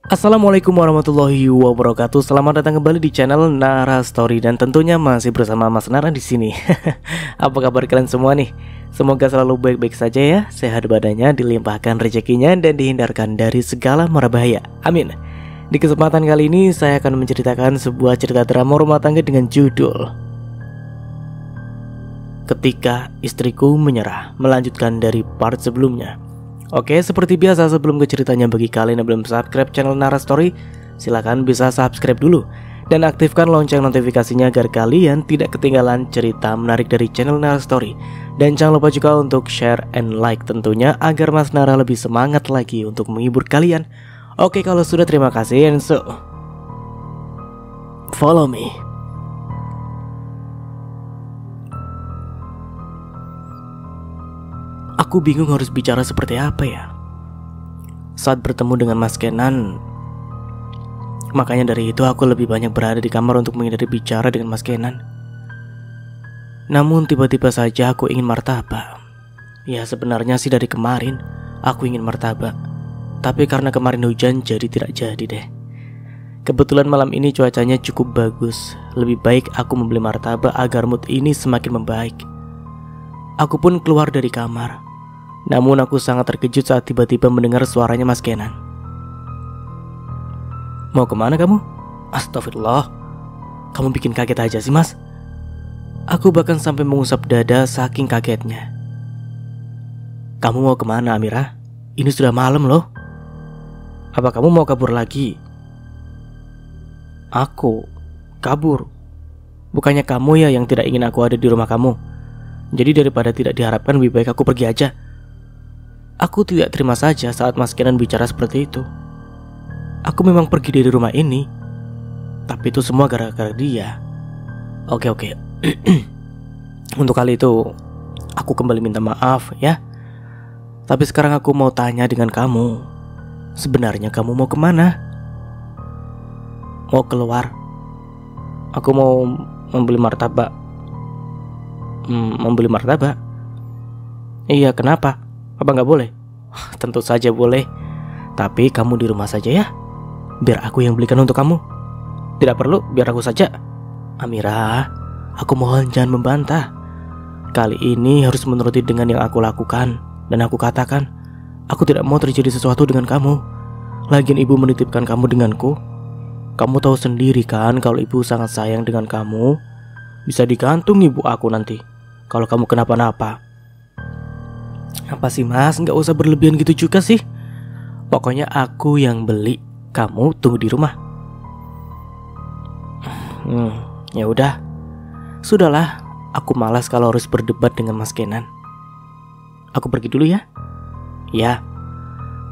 Assalamualaikum warahmatullahi wabarakatuh. Selamat datang kembali di channel Nara Story dan tentunya masih bersama Mas Nara di sini. Apa kabar kalian semua nih? Semoga selalu baik-baik saja ya, sehat badannya, dilimpahkan rezekinya dan dihindarkan dari segala mara bahaya. Amin. Di kesempatan kali ini saya akan menceritakan sebuah cerita drama rumah tangga dengan judul Ketika Istriku Menyerah, melanjutkan dari part sebelumnya. Oke, seperti biasa sebelum ke ceritanya, bagi kalian yang belum subscribe channel Nara Story, silahkan bisa subscribe dulu dan aktifkan lonceng notifikasinya agar kalian tidak ketinggalan cerita menarik dari channel Nara Story. Dan jangan lupa juga untuk share and like tentunya agar Mas Nara lebih semangat lagi untuk menghibur kalian. Oke, kalau sudah terima kasih, and so follow me. Aku bingung harus bicara seperti apa ya saat bertemu dengan Mas Kenan. Makanya dari itu aku lebih banyak berada di kamar untuk menghindari bicara dengan Mas Kenan. Namun tiba-tiba saja aku ingin martabak. Ya sebenarnya sih dari kemarin aku ingin martabak, tapi karena kemarin hujan jadi tidak jadi deh. Kebetulan malam ini cuacanya cukup bagus. Lebih baik aku membeli martabak agar mood ini semakin membaik. Aku pun keluar dari kamar. Namun aku sangat terkejut saat tiba-tiba mendengar suaranya Mas Kenan. Mau kemana kamu? Astagfirullah, kamu bikin kaget aja sih Mas. Aku bahkan sampai mengusap dada saking kagetnya. Kamu mau kemana Amira? Ini sudah malam loh. Apa kamu mau kabur lagi? Aku kabur? Bukannya kamu ya yang tidak ingin aku ada di rumah kamu? Jadi daripada tidak diharapkan, lebih baik aku pergi aja. Aku tidak terima saja saat Mas Kenan bicara seperti itu. Aku memang pergi dari rumah ini, tapi itu semua gara-gara dia. Oke. Untuk kali itu aku kembali minta maaf ya. Tapi sekarang aku mau tanya dengan kamu. Sebenarnya kamu mau kemana? Mau keluar? Aku mau membeli martabak. Membeli martabak? Iya, kenapa? Apa nggak boleh? Tentu saja boleh. Tapi kamu di rumah saja ya. Biar aku yang belikan untuk kamu. Tidak perlu, biar aku saja. Amira, aku mohon jangan membantah. Kali ini harus menuruti dengan yang aku lakukan. Dan aku katakan, aku tidak mau terjadi sesuatu dengan kamu. Lagian ibu menitipkan kamu denganku. Kamu tahu sendiri kan kalau ibu sangat sayang dengan kamu. Bisa digantung ibu aku nanti kalau kamu kenapa-napa. Apa sih Mas, gak usah berlebihan gitu juga sih. Pokoknya aku yang beli, kamu tunggu di rumah. Ya udah. Sudahlah, aku malas kalau harus berdebat dengan Mas Kenan. Aku pergi dulu ya. Ya.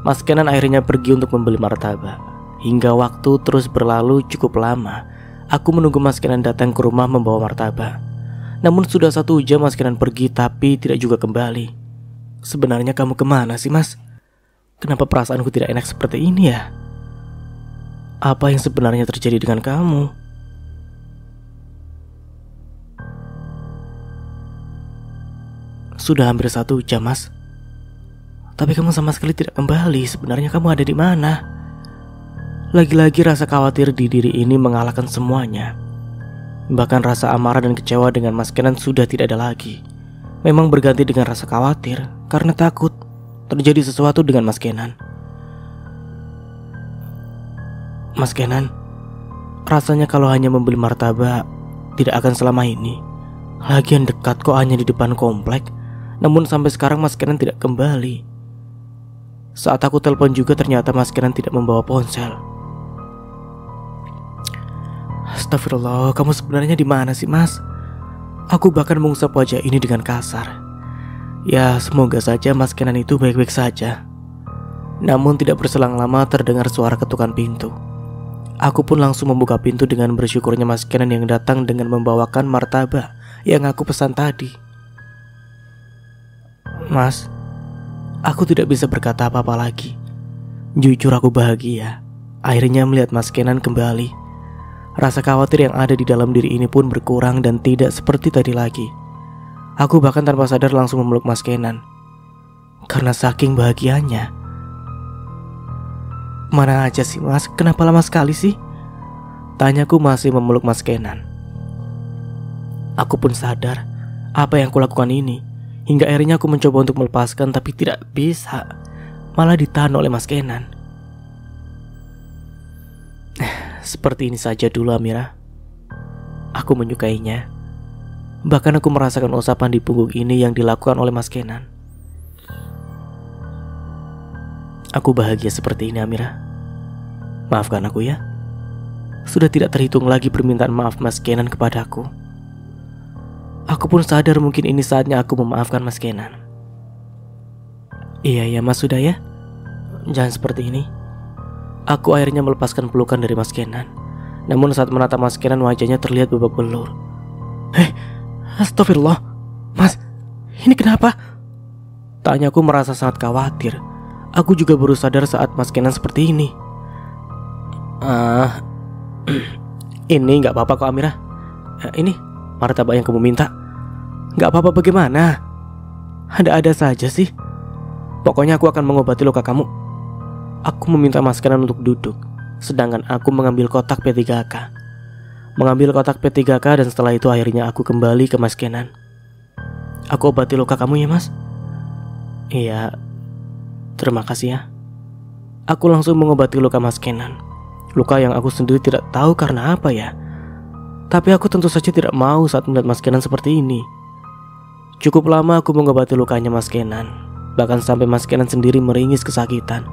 Mas Kenan akhirnya pergi untuk membeli martabak. Hingga waktu terus berlalu cukup lama. Aku menunggu Mas Kenan datang ke rumah membawa martabak. Namun sudah 1 jam Mas Kenan pergi tapi tidak juga kembali. Sebenarnya kamu kemana sih Mas? Kenapa perasaanku tidak enak seperti ini ya? Apa yang sebenarnya terjadi dengan kamu? Sudah hampir 1 jam Mas, tapi kamu sama sekali tidak kembali. Sebenarnya kamu ada di mana? Lagi-lagi rasa khawatir di diri ini mengalahkan semuanya. Bahkan rasa amarah dan kecewa dengan Mas Kenan sudah tidak ada lagi. Memang berganti dengan rasa khawatir karena takut terjadi sesuatu dengan Mas Kenan. Mas Kenan, rasanya kalau hanya membeli martabak tidak akan selama ini. Lagian dekat kok, hanya di depan komplek. Namun sampai sekarang Mas Kenan tidak kembali. Saat aku telepon juga ternyata Mas Kenan tidak membawa ponsel. Astagfirullah, kamu sebenarnya di mana sih Mas? Aku bahkan mengusap wajah ini dengan kasar. Ya semoga saja Mas Kenan itu baik-baik saja. Namun tidak berselang lama terdengar suara ketukan pintu. Aku pun langsung membuka pintu dengan bersyukurnya Mas Kenan yang datang dengan membawakan martabak yang aku pesan tadi. Mas, aku tidak bisa berkata apa-apa lagi. Jujur aku bahagia akhirnya melihat Mas Kenan kembali. Rasa khawatir yang ada di dalam diri ini pun berkurang dan tidak seperti tadi lagi. Aku bahkan tanpa sadar langsung memeluk Mas Kenan. Karena saking bahagianya. Mana aja sih mas, kenapa lama sekali sih? Tanyaku masih memeluk Mas Kenan. Aku pun sadar apa yang kulakukan ini. Hingga akhirnya aku mencoba untuk melepaskan, tapi tidak bisa. Malah ditahan oleh Mas Kenan. Seperti ini saja dulu Amira. Aku menyukainya. Bahkan aku merasakan usapan di punggung ini yang dilakukan oleh Mas Kenan. Aku bahagia seperti ini Amira. Maafkan aku ya. Sudah tidak terhitung lagi permintaan maaf Mas Kenan kepadaku. Aku pun sadar mungkin ini saatnya aku memaafkan Mas Kenan. Iya ya Mas, sudah ya. Jangan seperti ini. Aku akhirnya melepaskan pelukan dari Mas Kenan. Namun saat menatap Mas Kenan, wajahnya terlihat babak belur. Astagfirullah. Mas, ini kenapa? Tanyaku merasa sangat khawatir. Aku juga baru sadar saat Mas Kenan seperti ini. Ini gak apa-apa kok Amira. Ini martabak yang kamu minta. Gak apa-apa bagaimana? Ada-ada saja sih. Pokoknya aku akan mengobati luka kamu. Aku meminta Mas Kenan untuk duduk, sedangkan aku mengambil kotak P3K. Mengambil kotak P3K dan setelah itu akhirnya aku kembali ke Mas Kenan. Aku obati luka kamu ya Mas? Iya. Terima kasih ya. Aku langsung mengobati luka Mas Kenan. Luka yang aku sendiri tidak tahu karena apa ya. Tapi aku tentu saja tidak mau saat melihat Mas Kenan seperti ini. Cukup lama aku mengobati lukanya Mas Kenan. Bahkan sampai Mas Kenan sendiri meringis kesakitan.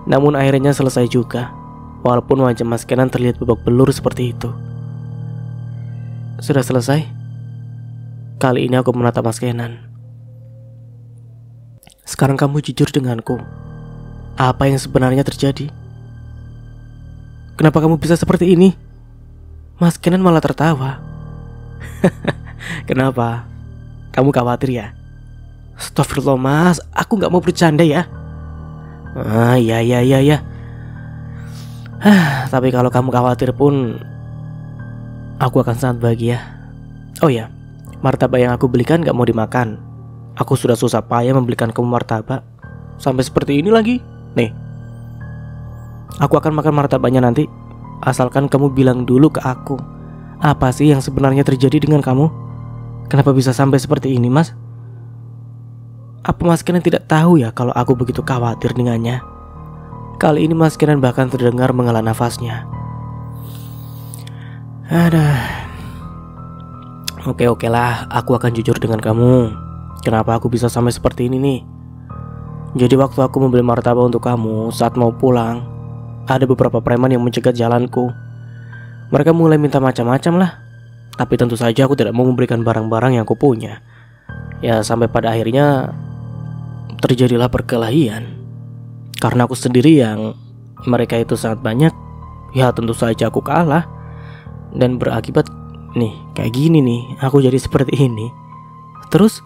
Namun akhirnya selesai juga. Walaupun wajah Mas Kenan terlihat babak belur seperti itu. Sudah selesai? Kali ini aku menatap Mas Kenan. Sekarang kamu jujur denganku. Apa yang sebenarnya terjadi? Kenapa kamu bisa seperti ini? Mas Kenan malah tertawa. Kenapa? Kamu khawatir ya? Astagfirullah Mas, aku gak mau bercanda ya. Iya. Tapi kalau kamu khawatir pun, aku akan sangat bahagia. Oh ya, martabak yang aku belikan gak mau dimakan. Aku sudah susah payah membelikan kamu martabak. Sampai seperti ini lagi. Nih, aku akan makan martabaknya nanti. Asalkan kamu bilang dulu ke aku, apa sih yang sebenarnya terjadi dengan kamu? Kenapa bisa sampai seperti ini Mas? Apa Mas Kenan tidak tahu ya kalau aku begitu khawatir dengannya? Kali ini Mas Kenan bahkan terdengar menghela nafasnya. Oke lah, aku akan jujur dengan kamu. Kenapa aku bisa sampai seperti ini nih? Jadi waktu aku membeli martabak untuk kamu, saat mau pulang, ada beberapa preman yang mencegat jalanku. Mereka mulai minta macam-macam lah. Tapi tentu saja aku tidak mau memberikan barang-barang yang aku punya. Ya sampai pada akhirnya terjadilah perkelahian. Karena aku sendiri yang mereka itu sangat banyak. Ya tentu saja aku kalah. Dan berakibat nih kayak gini nih, aku jadi seperti ini. Terus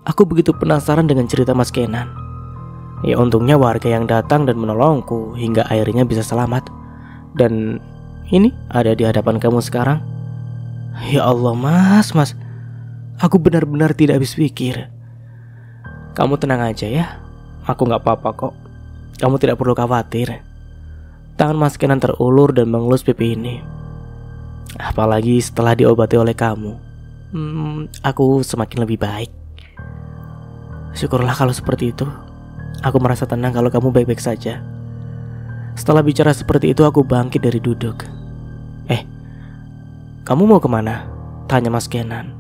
aku begitu penasaran dengan cerita Mas Kenan. Ya untungnya warga yang datang dan menolongku hingga akhirnya bisa selamat. Dan ini ada di hadapan kamu sekarang. Ya Allah Mas, aku benar-benar tidak habis pikir. Kamu tenang aja ya, aku gak apa-apa kok. Kamu tidak perlu khawatir. Tangan Mas Kenan terulur dan mengelus pipi ini. Apalagi setelah diobati oleh kamu, aku semakin lebih baik. Syukurlah kalau seperti itu. Aku merasa tenang kalau kamu baik-baik saja. Setelah bicara seperti itu, aku bangkit dari duduk. Kamu mau kemana? Tanya Mas Kenan.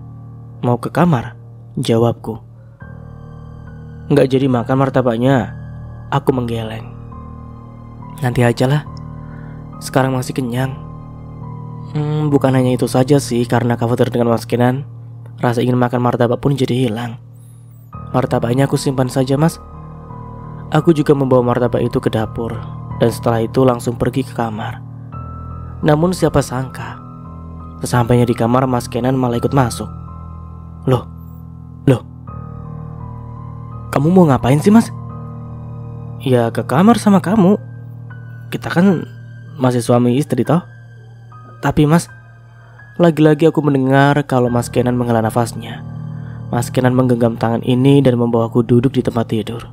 Mau ke kamar? Jawabku. Nggak jadi makan martabaknya. Aku menggeleng. Nanti aja lah. Sekarang masih kenyang. Bukan hanya itu saja sih, karena khawatir dengan Mas Kenan, rasa ingin makan martabak pun jadi hilang. Martabaknya aku simpan saja Mas. Aku juga membawa martabak itu ke dapur, dan setelah itu langsung pergi ke kamar. Namun siapa sangka, sesampainya di kamar Mas Kenan malah ikut masuk. Loh, kamu mau ngapain sih Mas? Ya ke kamar sama kamu. Kita kan masih suami istri toh. Tapi Mas, lagi-lagi aku mendengar kalau Mas Kenan menghela nafasnya. Mas Kenan menggenggam tangan ini dan membawaku duduk di tempat tidur.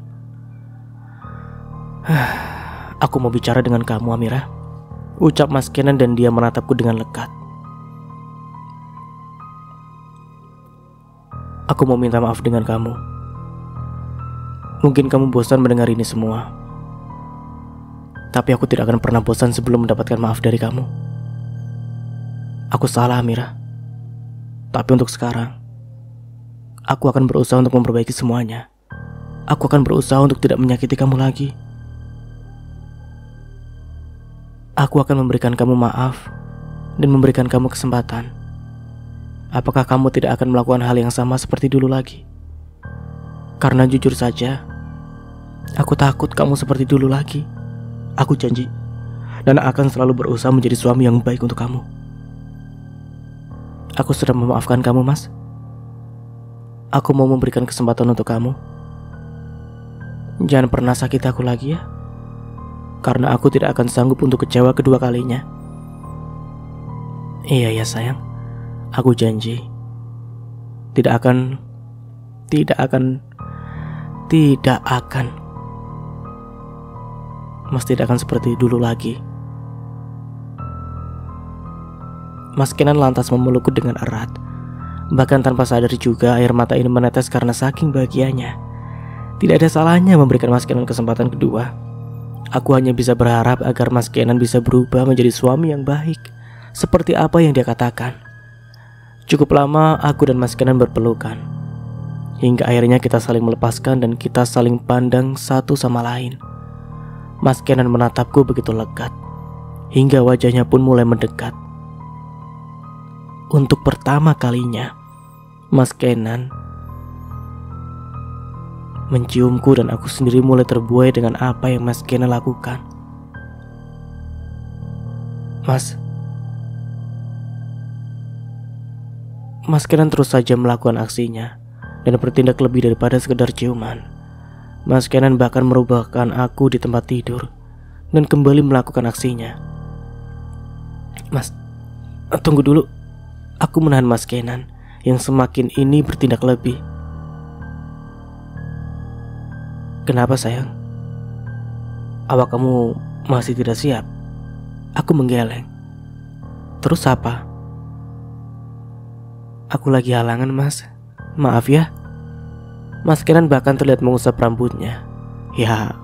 Aku mau bicara dengan kamu, Amira, ucap Mas Kenan dan dia menatapku dengan lekat. Aku mau minta maaf dengan kamu. Mungkin kamu bosan mendengar ini semua, tapi aku tidak akan pernah bosan sebelum mendapatkan maaf dari kamu. Aku salah, Amira. Tapi untuk sekarang, aku akan berusaha untuk memperbaiki semuanya. Aku akan berusaha untuk tidak menyakiti kamu lagi. Aku akan memberikan kamu maaf dan memberikan kamu kesempatan. Apakah kamu tidak akan melakukan hal yang sama seperti dulu lagi? Karena jujur saja, aku takut kamu seperti dulu lagi. Aku janji, dan akan selalu berusaha menjadi suami yang baik untuk kamu. Aku sudah memaafkan kamu, Mas. Aku mau memberikan kesempatan untuk kamu. Jangan pernah sakiti aku lagi ya, karena aku tidak akan sanggup untuk kecewa kedua kalinya. Iya ya sayang, aku janji tidak akan Mas tidak akan seperti dulu lagi. Mas Kenan lantas memelukku dengan erat. Bahkan tanpa sadar juga air mata ini menetes karena saking bahagianya. Tidak ada salahnya memberikan Mas Kenan kesempatan kedua. Aku hanya bisa berharap agar Mas Kenan bisa berubah menjadi suami yang baik, seperti apa yang dia katakan. Cukup lama aku dan Mas Kenan berpelukan, hingga akhirnya kita saling melepaskan dan kita saling pandang satu sama lain. Mas Kenan menatapku begitu lekat, hingga wajahnya pun mulai mendekat. Untuk pertama kalinya, Mas Kenan menciumku dan aku sendiri mulai terbuai dengan apa yang Mas Kenan lakukan. Mas Kenan terus saja melakukan aksinya dan bertindak lebih daripada sekedar ciuman. Mas Kenan bahkan merubahkan aku di tempat tidur dan kembali melakukan aksinya. Mas, tunggu dulu. Aku menahan Mas Kenan yang semakin ini bertindak lebih. Kenapa sayang? Apa kamu masih tidak siap? Aku menggeleng. Terus apa? Aku lagi halangan, Mas. Maaf ya. Mas Kenan bahkan terlihat mengusap rambutnya. Ya,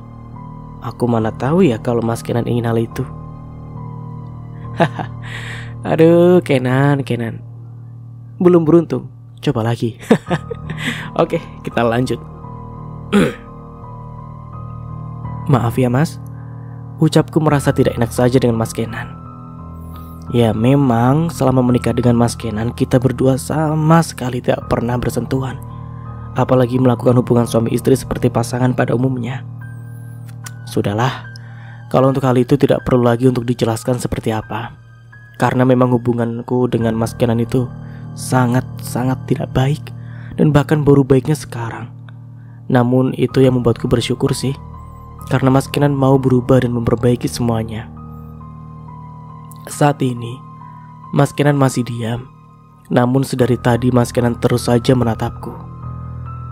aku mana tahu ya kalau Mas Kenan ingin hal itu. Aduh, Kenan. Belum beruntung. Coba lagi. Oke, kita lanjut. Maaf ya, Mas. Ucapku merasa tidak enak saja dengan Mas Kenan. Ya, memang selama menikah dengan Mas Kenan, kita berdua sama sekali tidak pernah bersentuhan, apalagi melakukan hubungan suami istri seperti pasangan pada umumnya. Sudahlah, kalau untuk hal itu tidak perlu lagi untuk dijelaskan seperti apa, karena memang hubunganku dengan Mas Kenan itu sangat-sangat tidak baik, dan bahkan baru baiknya sekarang. Namun itu yang membuatku bersyukur sih, karena Mas Kenan mau berubah dan memperbaiki semuanya. Saat ini Mas Kenan masih diam, namun sedari tadi Mas Kenan terus saja menatapku.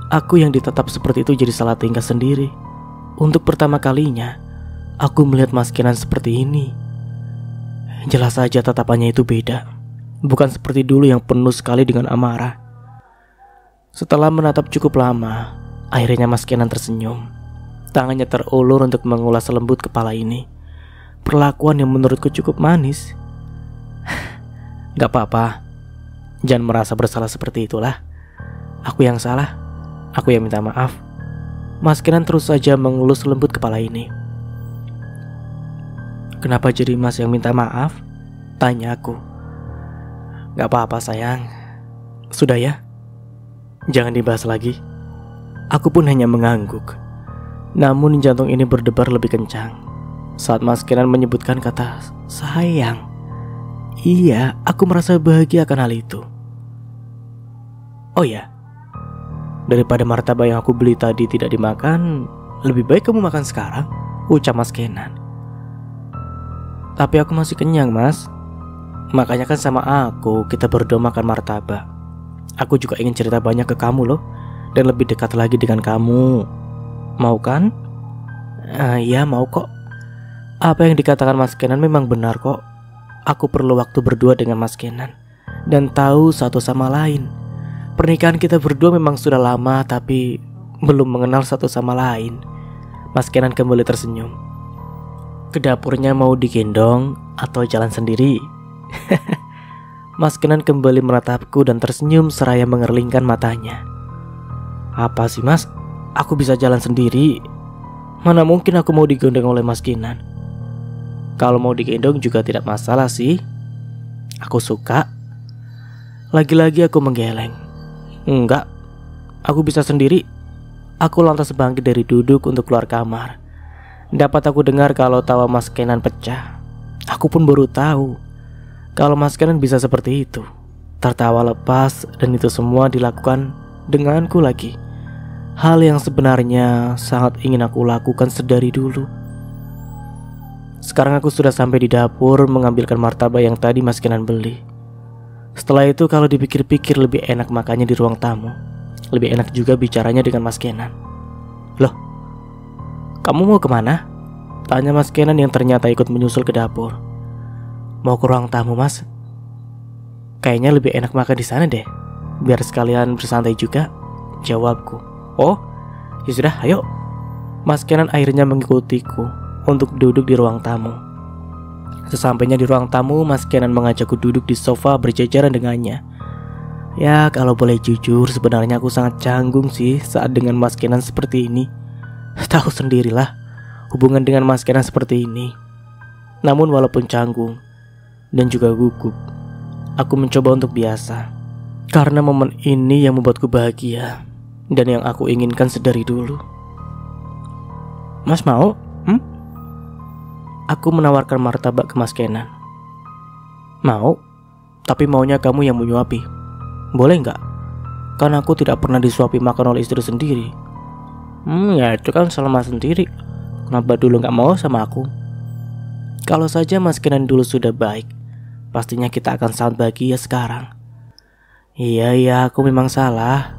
Aku yang ditatap seperti itu jadi salah tingkah sendiri. Untuk pertama kalinya aku melihat Mas Kenan seperti ini. Jelas saja tatapannya itu beda, bukan seperti dulu yang penuh sekali dengan amarah. Setelah menatap cukup lama, akhirnya Mas Kenan tersenyum. Tangannya terulur untuk mengulas lembut kepala ini. Perlakuan yang menurutku cukup manis. Gak apa-apa, jangan merasa bersalah seperti itulah. Aku yang salah, aku yang minta maaf. Mas Kenan terus saja mengelus lembut kepala ini. Kenapa jadi Mas yang minta maaf? Tanya aku. Gak apa-apa sayang. Sudah ya, jangan dibahas lagi. Aku pun hanya mengangguk. Namun jantung ini berdebar lebih kencang saat Mas Kenan menyebutkan kata sayang. Iya, aku merasa bahagia akan hal itu. Oh ya, daripada martabak yang aku beli tadi tidak dimakan, lebih baik kamu makan sekarang, ucap Mas Kenan. Tapi aku masih kenyang, Mas. Makanya kan sama aku kita berdua makan martabak. Aku juga ingin cerita banyak ke kamu loh, dan lebih dekat lagi dengan kamu. Mau kan? Ya mau kok. Apa yang dikatakan Mas Kenan memang benar kok. Aku perlu waktu berdua dengan Mas Kenan dan tahu satu sama lain. Pernikahan kita berdua memang sudah lama, tapi belum mengenal satu sama lain. Mas Kenan kembali tersenyum. Ke dapurnya mau digendong atau jalan sendiri? Mas Kenan kembali menatapku dan tersenyum seraya mengerlingkan matanya. Apa sih Mas? Aku bisa jalan sendiri. Mana mungkin aku mau digendong oleh Mas Kenan. Kalau mau digendong juga tidak masalah sih. Aku suka. Lagi-lagi aku menggeleng. Enggak, aku bisa sendiri. Aku lantas bangkit dari duduk untuk keluar kamar. Dapat aku dengar kalau tawa Mas Kenan pecah. Aku pun baru tahu kalau Mas Kenan bisa seperti itu. Tertawa lepas, dan itu semua dilakukan denganku lagi. Hal yang sebenarnya sangat ingin aku lakukan sedari dulu. Sekarang aku sudah sampai di dapur mengambilkan martabak yang tadi Mas Kenan beli. Setelah itu kalau dipikir-pikir lebih enak makannya di ruang tamu. Lebih enak juga bicaranya dengan Mas Kenan. Loh, kamu mau kemana? Tanya Mas Kenan yang ternyata ikut menyusul ke dapur. Mau ke ruang tamu Mas. Kayaknya lebih enak makan di sana deh. Biar sekalian bersantai juga, jawabku. Oh, ya sudah, ayo. Mas Kenan akhirnya mengikutiku untuk duduk di ruang tamu. Sesampainya di ruang tamu, Mas Kenan mengajakku duduk di sofa berjajaran dengannya. Ya, kalau boleh jujur, sebenarnya aku sangat canggung sih saat dengan Mas Kenan seperti ini. Tahu sendirilah hubungan dengan Mas Kenan seperti ini. Namun walaupun canggung dan juga gugup, aku mencoba untuk biasa. Karena momen ini yang membuatku bahagia dan yang aku inginkan sedari dulu. Mas mau? Aku menawarkan martabak ke Mas Kenan. Mau, tapi maunya kamu yang menyuapi. Boleh nggak? Karena aku tidak pernah disuapi makan oleh istri sendiri. Ya itu kan salah Mas sendiri. Kenapa dulu nggak mau sama aku? Kalau saja Mas Kenan dulu sudah baik, pastinya kita akan sangat bahagia sekarang. Iya, aku memang salah.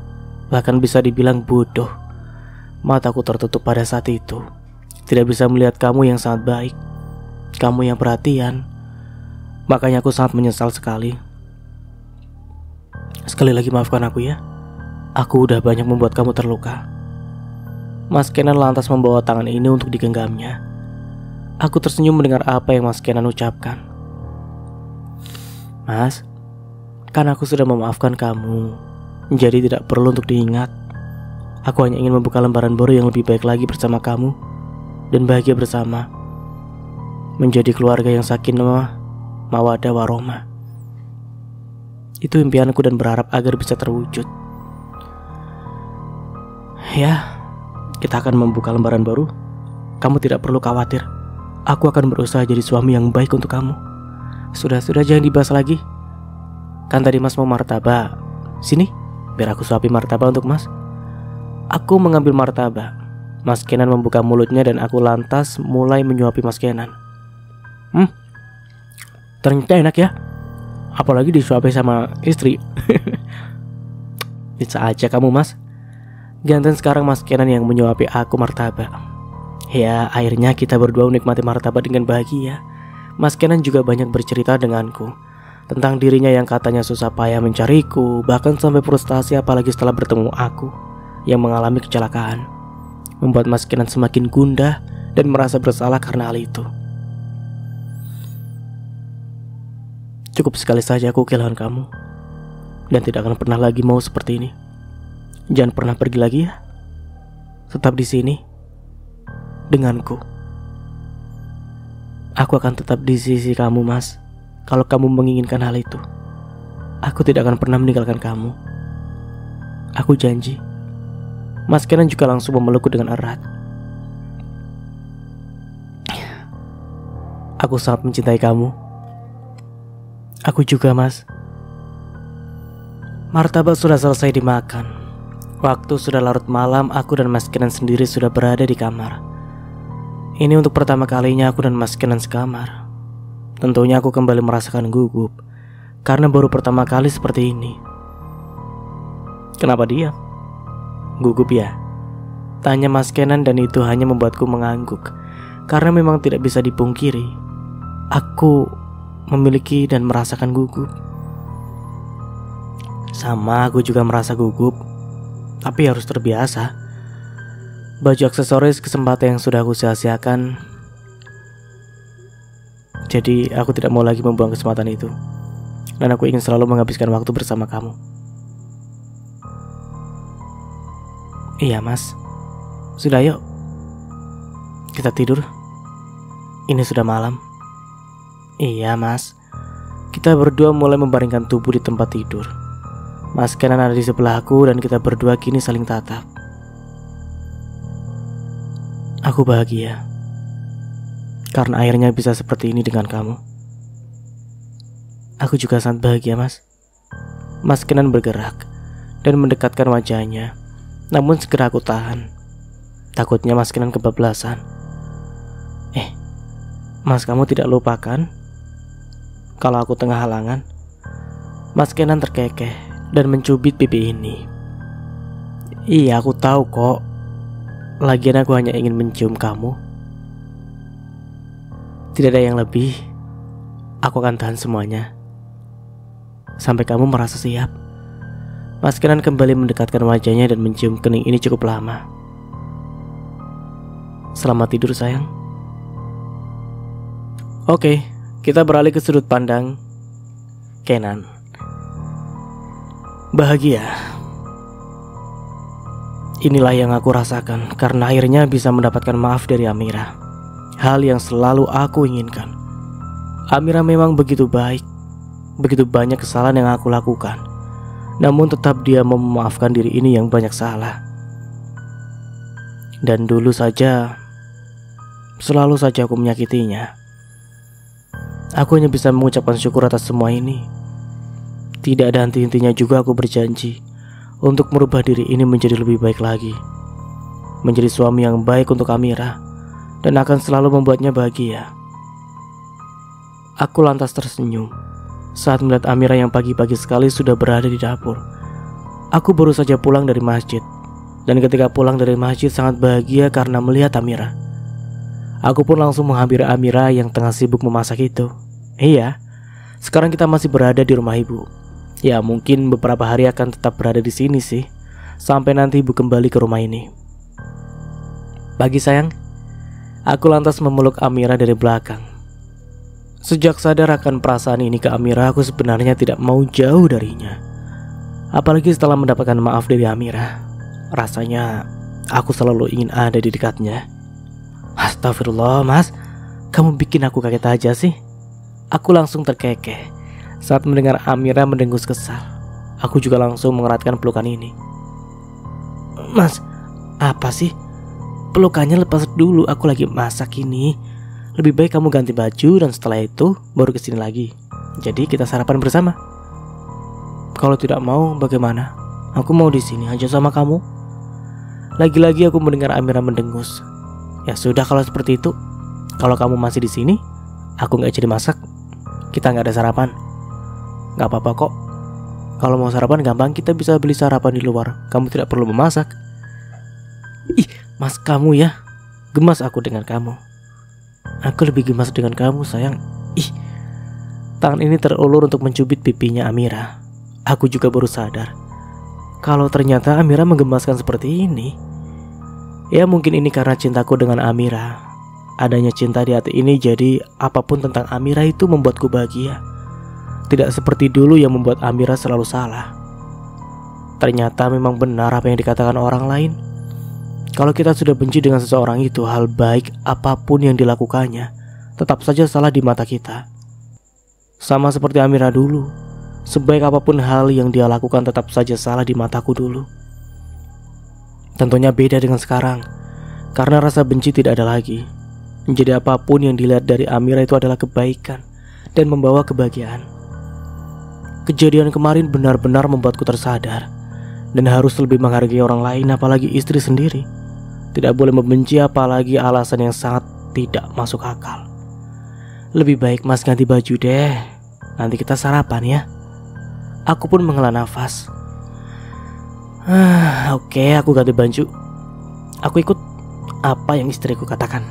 Bahkan bisa dibilang bodoh. Mataku tertutup pada saat itu. Tidak bisa melihat kamu yang sangat baik, kamu yang perhatian. Makanya aku sangat menyesal sekali. Sekali lagi maafkan aku ya. Aku udah banyak membuat kamu terluka. Mas Kenan lantas membawa tangan ini untuk digenggamnya. Aku tersenyum mendengar apa yang Mas Kenan ucapkan. Mas, kan aku sudah memaafkan kamu, jadi tidak perlu untuk diingat. Aku hanya ingin membuka lembaran baru yang lebih baik lagi bersama kamu dan bahagia bersama, menjadi keluarga yang sakinah, mawaddah warahmah. Itu impianku dan berharap agar bisa terwujud. Ya, kita akan membuka lembaran baru. Kamu tidak perlu khawatir. Aku akan berusaha jadi suami yang baik untuk kamu. Sudah jangan dibahas lagi. Kan tadi Mas mau martabak. Sini, biar aku suapi martabak untuk Mas. Aku mengambil martabak. Mas Kenan membuka mulutnya dan aku lantas mulai menyuapi Mas Kenan. Ternyata enak ya. Apalagi disuapi sama istri. Bisa aja kamu Mas. Gantian sekarang Mas Kenan yang menyuapi aku martabak. Ya, akhirnya kita berdua menikmati martabak dengan bahagia. Mas Kenan juga banyak bercerita denganku tentang dirinya yang katanya susah payah mencariku, bahkan sampai frustasi apalagi setelah bertemu aku yang mengalami kecelakaan. Membuat Mas Kenan semakin gundah dan merasa bersalah karena hal itu. Cukup sekali saja aku kehilangan kamu, dan tidak akan pernah lagi mau seperti ini. Jangan pernah pergi lagi ya. Tetap di sini denganku. Aku akan tetap di sisi kamu Mas. Kalau kamu menginginkan hal itu, aku tidak akan pernah meninggalkan kamu. Aku janji. Mas Kenan juga langsung memelukku dengan erat. Aku sangat mencintai kamu. Aku juga Mas. Martabak sudah selesai dimakan. Waktu sudah larut malam. Aku dan Mas Kenan sendiri sudah berada di kamar. Ini untuk pertama kalinya aku dan Mas Kenan sekamar. Tentunya aku kembali merasakan gugup, karena baru pertama kali seperti ini. Kenapa diam? Gugup ya? Tanya Mas Kenan, dan itu hanya membuatku mengangguk. Karena memang tidak bisa dipungkiri, aku memiliki dan merasakan gugup. Sama, aku juga merasa gugup, tapi harus terbiasa. Baju aksesoris kesempatan yang sudah aku sia-siakan. Jadi aku tidak mau lagi membuang kesempatan itu. Dan aku ingin selalu menghabiskan waktu bersama kamu. Iya mas, sudah yuk, kita tidur. Ini sudah malam. Iya mas. Kita berdua mulai membaringkan tubuh di tempat tidur. Mas Kenan ada di sebelahku dan kita berdua kini saling tatap. Aku bahagia karena akhirnya bisa seperti ini dengan kamu. Aku juga sangat bahagia mas. Mas Kenan bergerak dan mendekatkan wajahnya. Namun segera aku tahan. Takutnya Mas Kenan kebablasan. Mas, kamu tidak lupakan kalau aku tengah halangan? Mas Kenan terkekeh dan mencubit pipi ini. Iya, aku tahu kok. Lagian aku hanya ingin mencium kamu. Tidak ada yang lebih. Aku akan tahan semuanya sampai kamu merasa siap. Mas Kenan kembali mendekatkan wajahnya dan mencium kening ini cukup lama. Selamat tidur sayang. Oke, kita beralih ke sudut pandang Kenan. Bahagia. Inilah yang aku rasakan karena akhirnya bisa mendapatkan maaf dari Amira. Hal yang selalu aku inginkan. Amira memang begitu baik, begitu banyak kesalahan yang aku lakukan. Namun tetap dia mau memaafkan diri ini yang banyak salah. Dan dulu saja, selalu saja aku menyakitinya. Aku hanya bisa mengucapkan syukur atas semua ini. Tidak ada henti-hentinya juga aku berjanji untuk merubah diri ini menjadi lebih baik lagi. Menjadi suami yang baik untuk Amira dan akan selalu membuatnya bahagia. Aku lantas tersenyum saat melihat Amira yang pagi-pagi sekali sudah berada di dapur. Aku baru saja pulang dari masjid. Dan ketika pulang dari masjid sangat bahagia karena melihat Amira. Aku pun langsung menghampiri Amira yang tengah sibuk memasak itu. Iya, sekarang kita masih berada di rumah ibu. Ya mungkin beberapa hari akan tetap berada di sini sih, sampai nanti ibu kembali ke rumah ini. Pagi sayang. Aku lantas memeluk Amira dari belakang. Sejak sadar akan perasaan ini ke Amira, aku sebenarnya tidak mau jauh darinya. Apalagi setelah mendapatkan maaf dari Amira. Rasanya aku selalu ingin ada di dekatnya. Astagfirullah mas, kamu bikin aku kaget aja sih. Aku langsung terkekeh saat mendengar Amira mendengus kesal. Aku juga langsung mengeratkan pelukan ini. Mas, apa sih? Pelukannya lepas dulu, aku lagi masak ini. Lebih baik kamu ganti baju dan setelah itu baru kesini lagi. Jadi kita sarapan bersama. Kalau tidak mau bagaimana? Aku mau di sini aja sama kamu. Lagi-lagi aku mendengar Amira mendengus. Ya sudah kalau seperti itu. Kalau kamu masih di sini, aku nggak jadi masak. Kita nggak ada sarapan. Nggak apa-apa kok. Kalau mau sarapan gampang, kita bisa beli sarapan di luar. Kamu tidak perlu memasak. Ih, mas kamu ya. Gemas aku dengan kamu. Aku lebih gemas dengan kamu sayang. Ih. Tangan ini terulur untuk mencubit pipinya Amira. Aku juga baru sadar kalau ternyata Amira menggemaskan seperti ini. Ya mungkin ini karena cintaku dengan Amira. Adanya cinta di hati ini, jadi apapun tentang Amira itu membuatku bahagia. Tidak seperti dulu yang membuat Amira selalu salah. Ternyata memang benar apa yang dikatakan orang lain. Kalau kita sudah benci dengan seseorang itu, hal baik apapun yang dilakukannya tetap saja salah di mata kita. Sama seperti Amira dulu. Sebaik apapun hal yang dia lakukan tetap saja salah di mataku dulu. Tentunya beda dengan sekarang, karena rasa benci tidak ada lagi. Jadi apapun yang dilihat dari Amira itu adalah kebaikan dan membawa kebahagiaan. Kejadian kemarin benar-benar membuatku tersadar dan harus lebih menghargai orang lain, apalagi istri sendiri. Tidak boleh membenci, apalagi alasan yang sangat tidak masuk akal. Lebih baik mas ganti baju deh, nanti kita sarapan ya. Aku pun menghela nafas. Oke, aku ganti baju. Aku ikut apa yang istriku katakan.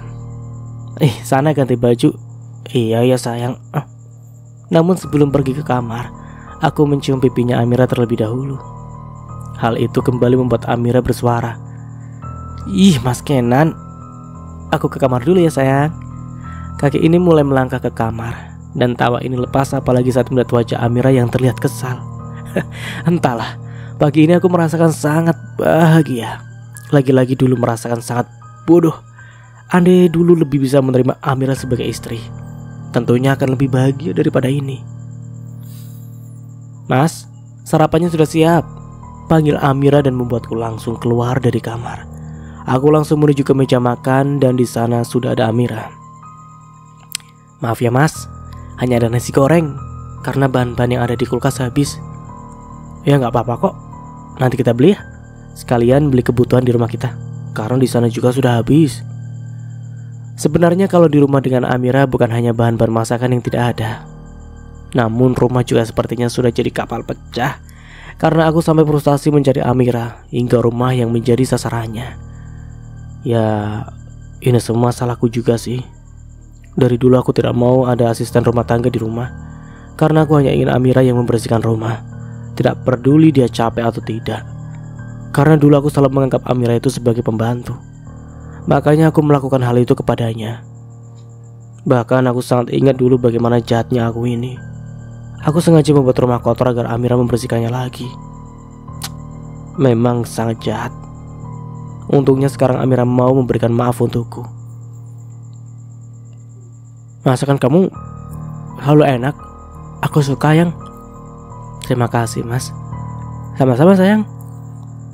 Sana ganti baju. Iya ya sayang. Namun sebelum pergi ke kamar, aku mencium pipinya Amira terlebih dahulu. Hal itu kembali membuat Amira bersuara. Ih Mas Kenan, aku ke kamar dulu ya sayang. Kakek ini mulai melangkah ke kamar, dan tawa ini lepas apalagi saat melihat wajah Amira yang terlihat kesal. Entahlah, pagi ini aku merasakan sangat bahagia. Lagi-lagi dulu merasakan sangat bodoh. Andai dulu lebih bisa menerima Amira sebagai istri, tentunya akan lebih bahagia daripada ini. Mas, sarapannya sudah siap, panggil Amira dan membuatku langsung keluar dari kamar. Aku langsung menuju ke meja makan dan di sana sudah ada Amira. Maaf ya mas, hanya ada nasi goreng karena bahan-bahan yang ada di kulkas habis. Ya nggak apa-apa kok, nanti kita beli ya. Sekalian beli kebutuhan di rumah kita, karena di sana juga sudah habis. Sebenarnya kalau di rumah dengan Amira bukan hanya bahan-bahan masakan yang tidak ada, namun rumah juga sepertinya sudah jadi kapal pecah karena aku sampai frustasi mencari Amira hingga rumah yang menjadi sasarannya. Ya, ini semua salahku juga sih. Dari dulu aku tidak mau ada asisten rumah tangga di rumah, karena aku hanya ingin Amira yang membersihkan rumah, tidak peduli dia capek atau tidak. Karena dulu aku selalu menganggap Amira itu sebagai pembantu, makanya aku melakukan hal itu kepadanya. Bahkan aku sangat ingat dulu bagaimana jahatnya aku ini. Aku sengaja membuat rumah kotor agar Amira membersihkannya lagi. Memang sangat jahat. Untungnya sekarang Amira mau memberikan maaf untukku. Masakan kamu selalu enak, aku suka yang. Terima kasih mas. Sama-sama sayang.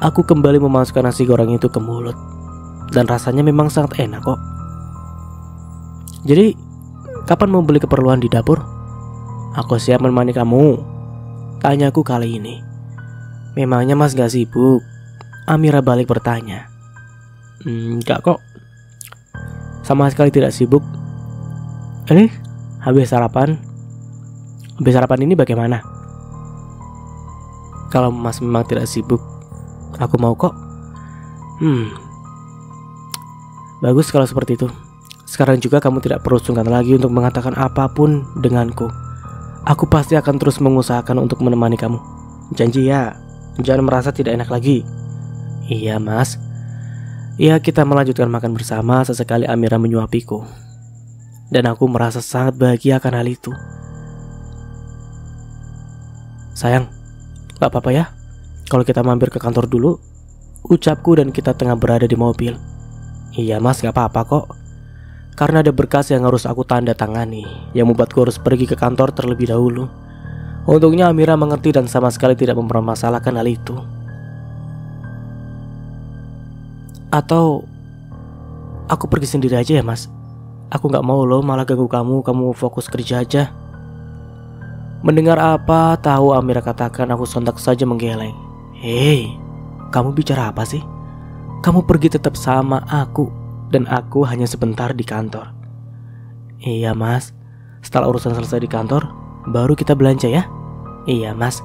Aku kembali memasukkan nasi goreng itu ke mulut, dan rasanya memang sangat enak kok. Jadi, kapan mau beli keperluan di dapur? Aku siap menemani kamu, tanyaku kali ini. Memangnya mas gak sibuk? Amira balik bertanya. Enggak kok, sama sekali tidak sibuk. Ini habis sarapan. Habis sarapan ini bagaimana? Kalau mas memang tidak sibuk, aku mau kok. Bagus kalau seperti itu. Sekarang juga kamu tidak perlu sungkan lagi untuk mengatakan apapun denganku. Aku pasti akan terus mengusahakan untuk menemani kamu. Janji ya, jangan merasa tidak enak lagi. Iya mas. Ya kita melanjutkan makan bersama. Sesekali Amira menyuapiku, dan aku merasa sangat bahagia akan hal itu. Sayang, gak apa-apa ya kalau kita mampir ke kantor dulu, ucapku dan kita tengah berada di mobil. Iya mas, gak apa-apa kok, karena ada berkas yang harus aku tanda tangani, yang membuatku harus pergi ke kantor terlebih dahulu. Untungnya Amira mengerti dan sama sekali tidak mempermasalahkan hal itu. Atau aku pergi sendiri aja ya mas? Aku gak mau loh malah ganggu kamu fokus kerja aja. Mendengar apa tahu Amira katakan, aku sontak saja menggeleng. Hei, kamu bicara apa sih? Kamu pergi tetap sama aku, dan aku hanya sebentar di kantor. Iya mas, setelah urusan selesai di kantor, baru kita belanja ya. Iya mas.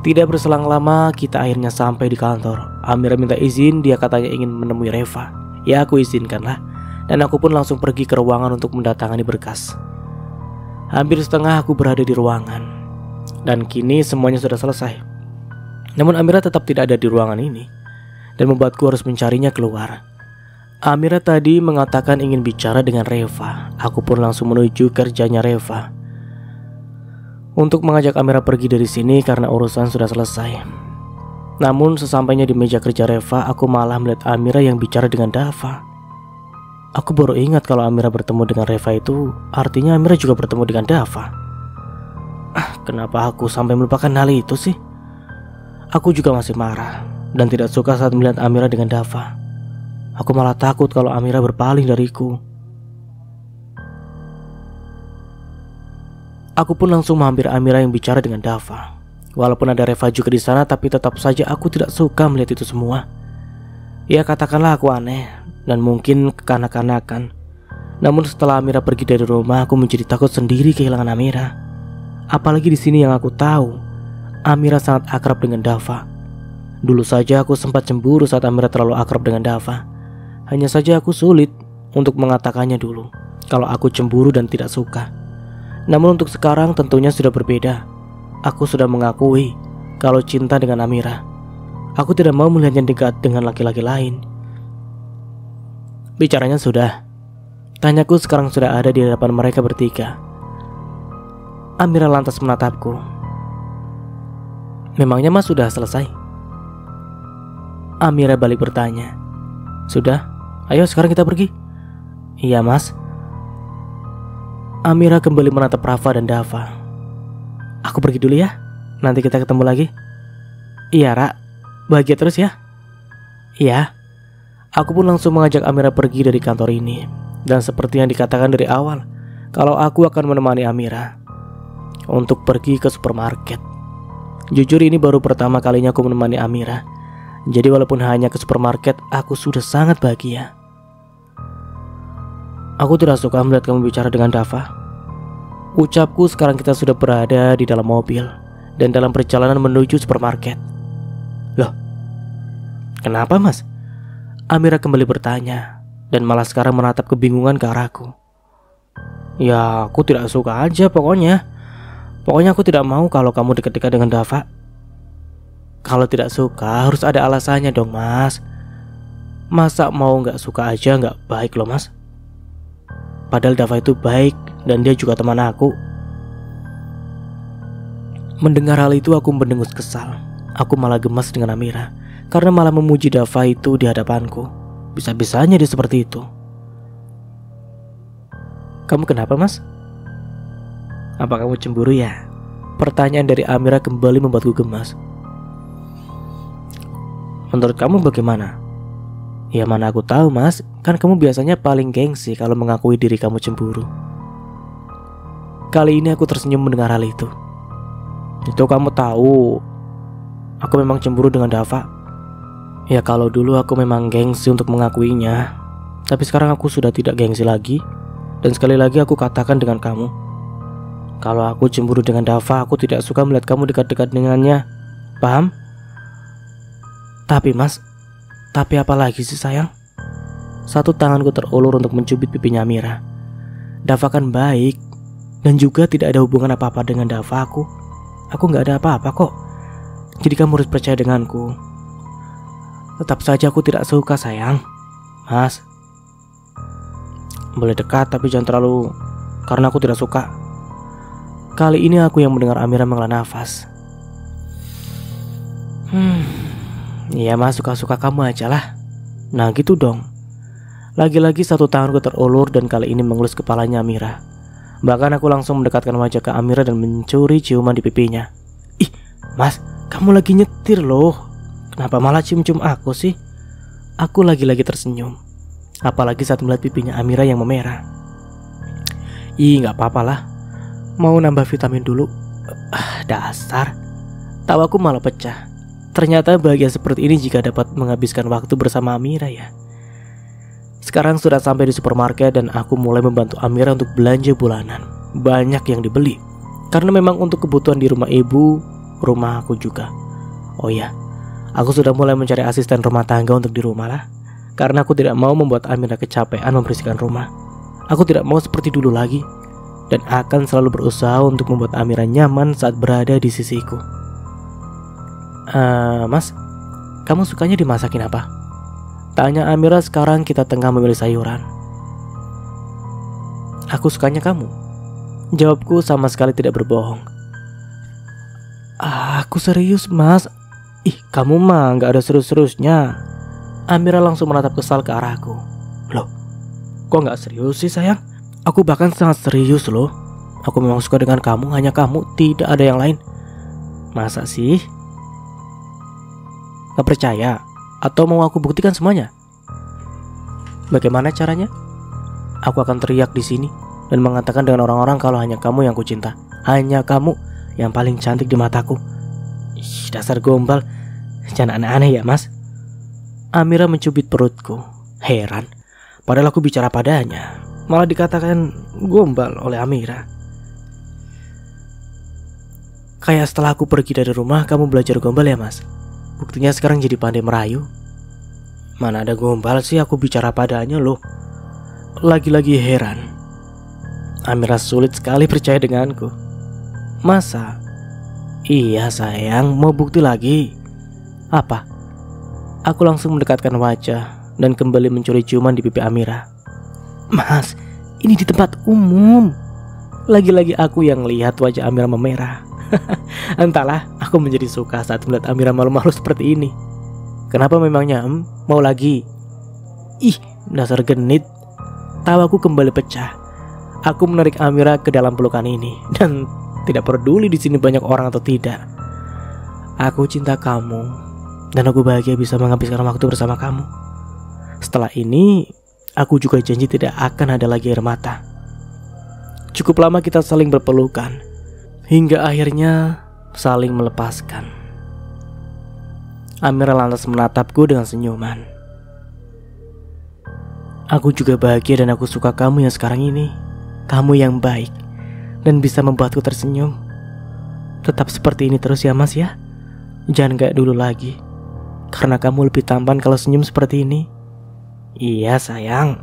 Tidak berselang lama kita akhirnya sampai di kantor. Amira minta izin, dia katanya ingin menemui Reva. Ya aku izinkanlah, dan aku pun langsung pergi ke ruangan untuk mendatangani berkas. Hampir setengah aku berada di ruangan, dan kini semuanya sudah selesai. Namun Amira tetap tidak ada di ruangan ini, dan membuatku harus mencarinya keluar. Amira tadi mengatakan ingin bicara dengan Reva. Aku pun langsung menuju kerjanya Reva untuk mengajak Amira pergi dari sini karena urusan sudah selesai. Namun sesampainya di meja kerja Reva, aku malah melihat Amira yang bicara dengan Dava. Aku baru ingat kalau Amira bertemu dengan Reva itu artinya Amira juga bertemu dengan Dava. Kenapa aku sampai melupakan hal itu sih? Aku juga masih marah dan tidak suka saat melihat Amira dengan Dava. Aku malah takut kalau Amira berpaling dariku. Aku pun langsung menghampiri Amira yang bicara dengan Dava. Walaupun ada Reva juga di sana, tapi tetap saja aku tidak suka melihat itu semua. Ya katakanlah aku aneh dan mungkin kekanak-kanakan. Namun setelah Amira pergi dari rumah, aku menjadi takut sendiri kehilangan Amira. Apalagi di sini yang aku tahu, Amira sangat akrab dengan Dava. Dulu saja aku sempat cemburu saat Amira terlalu akrab dengan Dava. Hanya saja aku sulit untuk mengatakannya dulu kalau aku cemburu dan tidak suka. Namun untuk sekarang tentunya sudah berbeda. Aku sudah mengakui kalau cinta dengan Amira. Aku tidak mau melihatnya dekat dengan laki-laki lain. Bicaranya sudah. Tanyaku sekarang sudah ada di hadapan mereka bertiga. Amira lantas menatapku. Memangnya Mas sudah selesai? Amira balik bertanya. Sudah, ayo sekarang kita pergi. Iya Mas. Amira kembali menatap Rafa dan Dava. Aku pergi dulu ya, nanti kita ketemu lagi. Iya Ra, bahagia terus ya. Iya. Aku pun langsung mengajak Amira pergi dari kantor ini. Dan seperti yang dikatakan dari awal, kalau aku akan menemani Amira untuk pergi ke supermarket. Jujur ini baru pertama kalinya aku menemani Amira. Jadi walaupun hanya ke supermarket, aku sudah sangat bahagia. Aku tidak suka melihat kamu bicara dengan Dava. Ucapku sekarang kita sudah berada di dalam mobil dan dalam perjalanan menuju supermarket. Loh, kenapa Mas? Amira kembali bertanya dan malah sekarang menatap kebingungan ke arahku. Ya aku tidak suka aja pokoknya. Pokoknya aku tidak mau kalau kamu dekat-dekat dengan Dava. Kalau tidak suka harus ada alasannya dong Mas. Masa mau gak suka aja gak baik loh Mas. Padahal Dava itu baik dan dia juga teman aku. Mendengar hal itu aku mendengus kesal. Aku malah gemas dengan Amira karena malah memuji Dava itu di hadapanku. Bisa-bisanya dia seperti itu. Kamu kenapa Mas? Apa kamu cemburu ya? Pertanyaan dari Amira kembali membuatku gemas. Menurut kamu bagaimana? Ya mana aku tahu Mas, kan kamu biasanya paling gengsi kalau mengakui diri kamu cemburu. Kali ini aku tersenyum mendengar hal itu. Itu kamu tahu, aku memang cemburu dengan Dava. Ya kalau dulu aku memang gengsi untuk mengakuinya, tapi sekarang aku sudah tidak gengsi lagi. Dan sekali lagi aku katakan dengan kamu, kalau aku cemburu dengan Dava, aku tidak suka melihat kamu dekat-dekat dengannya. Paham? Tapi Mas, tapi apa lagi sih sayang? Satu tanganku terulur untuk mencubit pipinya Amira. Dava kan baik dan juga tidak ada hubungan apa-apa dengan Dava aku. Aku gak ada apa-apa kok. Jadi kamu harus percaya denganku. Tetap saja aku tidak suka sayang. Mas, boleh dekat tapi jangan terlalu, karena aku tidak suka. Kali ini aku yang mendengar Amira menghela nafas. Iya Mas, suka-suka kamu aja lah. Nah gitu dong. Lagi-lagi satu tanganku terulur dan kali ini mengelus kepalanya Amira. Bahkan aku langsung mendekatkan wajah ke Amira dan mencuri ciuman di pipinya. Ih Mas, kamu lagi nyetir loh. Kenapa malah cium-cium aku sih? Aku lagi-lagi tersenyum. Apalagi saat melihat pipinya Amira yang memerah. Ih gak apa-apa lah. Mau nambah vitamin dulu. Dasar. Tawaku malah pecah. Ternyata bahagia seperti ini jika dapat menghabiskan waktu bersama Amira ya. Sekarang sudah sampai di supermarket dan aku mulai membantu Amira untuk belanja bulanan. Banyak yang dibeli karena memang untuk kebutuhan di rumah ibu, rumah aku juga. Oh ya, aku sudah mulai mencari asisten rumah tangga untuk di rumah lah. Karena aku tidak mau membuat Amira kecapean membersihkan rumah. Aku tidak mau seperti dulu lagi dan akan selalu berusaha untuk membuat Amira nyaman saat berada di sisiku. Mas, kamu sukanya dimasakin apa? Tanya Amira sekarang kita tengah memilih sayuran. Aku sukanya kamu. Jawabku sama sekali tidak berbohong. Aku serius Mas. Ih kamu mah gak ada serius-seriusnya. Amira langsung menatap kesal ke arahku. Loh, kok gak serius sih sayang? Aku bahkan sangat serius loh. Aku memang suka dengan kamu, hanya kamu, tidak ada yang lain. Masa sih? Gak percaya? Atau mau aku buktikan semuanya? Bagaimana caranya? Aku akan teriak di sini dan mengatakan dengan orang-orang kalau hanya kamu yang kucinta. Hanya kamu yang paling cantik di mataku. Ih, dasar gombal. Jangan aneh-aneh ya Mas. Amira mencubit perutku. Heran, padahal aku bicara padanya malah dikatakan gombal oleh Amira. Kayak setelah aku pergi dari rumah kamu belajar gombal ya Mas. Buktinya sekarang jadi pandai merayu. Mana ada gombal sih, aku bicara padanya loh. lagi-lagi heran. Amira sulit sekali percaya denganku. Masa? Iya sayang, mau bukti lagi? Apa? Aku langsung mendekatkan wajah dan kembali mencuri ciuman di pipi Amira. Mas, ini di tempat umum. Lagi-lagi aku yang lihat wajah Amira memerah. Entahlah, aku menjadi suka saat melihat Amira malu-malu seperti ini. Kenapa memangnya? Mau lagi? Ih, dasar genit. Tawaku kembali pecah. Aku menarik Amira ke dalam pelukan ini dan tidak peduli di sini banyak orang atau tidak. Aku cinta kamu dan aku bahagia bisa menghabiskan waktu bersama kamu. Setelah ini, aku juga janji tidak akan ada lagi air mata. Cukup lama kita saling berpelukan hingga akhirnya saling melepaskan. Amira lantas menatapku dengan senyuman. Aku juga bahagia dan aku suka kamu yang sekarang ini. Kamu yang baik dan bisa membuatku tersenyum. Tetap seperti ini terus ya mas ya. Jangan kayak dulu lagi. Karena kamu lebih tampan kalau senyum seperti ini. Iya sayang.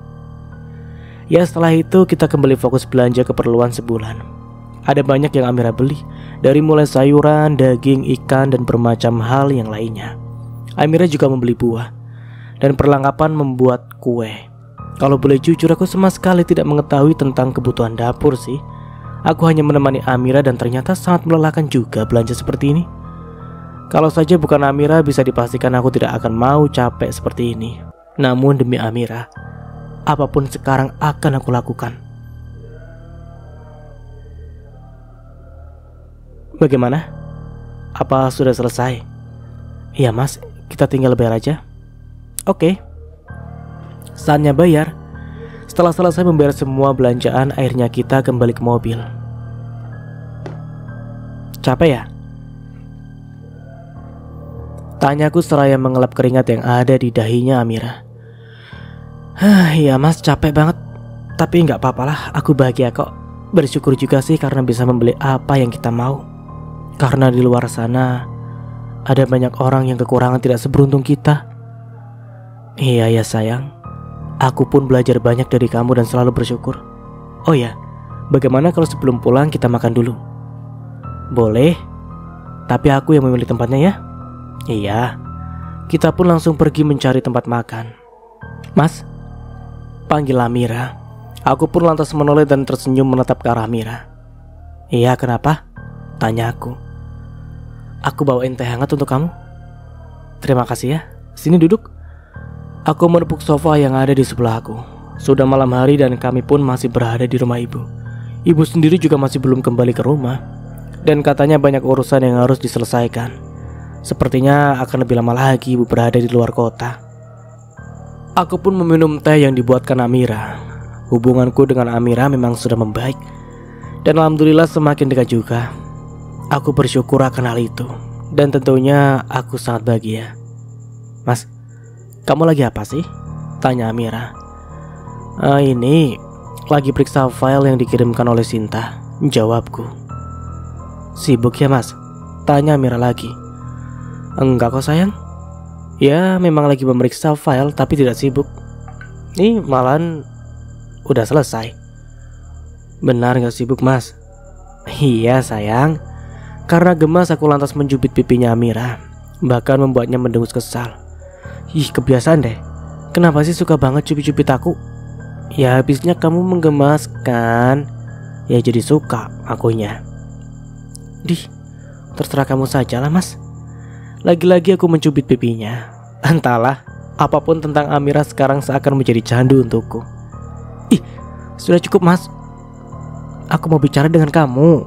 Ya setelah itu kita kembali fokus belanja keperluan sebulan. Ada banyak yang Amira beli. Dari mulai sayuran, daging, ikan, dan bermacam hal yang lainnya. Amira juga membeli buah dan perlengkapan membuat kue. Kalau boleh jujur, aku sama sekali tidak mengetahui tentang kebutuhan dapur sih. Aku hanya menemani Amira dan ternyata sangat melelahkan juga belanja seperti ini. Kalau saja bukan Amira, bisa dipastikan aku tidak akan mau capek seperti ini. Namun demi Amira, apapun sekarang akan aku lakukan. Bagaimana? Apa sudah selesai? Iya mas, kita tinggal bayar aja. Oke. Saatnya bayar. Setelah selesai membayar semua belanjaan, akhirnya kita kembali ke mobil. Capek ya? Tanyaku seraya mengelap keringat yang ada di dahinya Amira. Iya mas, capek banget. Tapi gak apa-apalah, aku bahagia kok. Bersyukur juga sih karena bisa membeli apa yang kita mau. Karena di luar sana ada banyak orang yang kekurangan tidak seberuntung kita. Iya ya sayang. Aku pun belajar banyak dari kamu dan selalu bersyukur. Oh ya, bagaimana kalau sebelum pulang kita makan dulu? Boleh, tapi aku yang memilih tempatnya ya. Iya. Kita pun langsung pergi mencari tempat makan. Mas, panggil Amira. Aku pun lantas menoleh dan tersenyum menatap ke arah Amira. Iya, kenapa? Tanya aku. Aku bawain teh hangat untuk kamu. Terima kasih ya. Sini duduk. Aku menepuk sofa yang ada di sebelahku. Sudah malam hari dan kami pun masih berada di rumah ibu. Ibu sendiri juga masih belum kembali ke rumah. Dan katanya banyak urusan yang harus diselesaikan. Sepertinya akan lebih lama lagi ibu berada di luar kota. Aku pun meminum teh yang dibuatkan Amira. Hubunganku dengan Amira memang sudah membaik. Dan alhamdulillah semakin dekat juga. Aku bersyukur akan hal itu. Dan tentunya aku sangat bahagia. Mas, kamu lagi apa sih? Tanya Amira. Ini lagi periksa file yang dikirimkan oleh Sinta. Jawabku. Sibuk ya mas? Tanya Amira lagi. Enggak kok sayang. Ya memang lagi memeriksa file tapi tidak sibuk. Ini malahan udah selesai. Benar gak sibuk mas? Iya sayang. Karena gemas aku lantas menjubit pipinya Amira. Bahkan membuatnya mendengus kesal. Ih kebiasaan deh. Kenapa sih suka banget cubit-cubit aku? Ya habisnya kamu menggemaskan. Ya jadi suka akunya. Dih, terserah kamu saja lah mas. Lagi-lagi aku mencubit pipinya. Entahlah, apapun tentang Amira sekarang seakan menjadi candu untukku. Ih, sudah cukup mas. Aku mau bicara dengan kamu.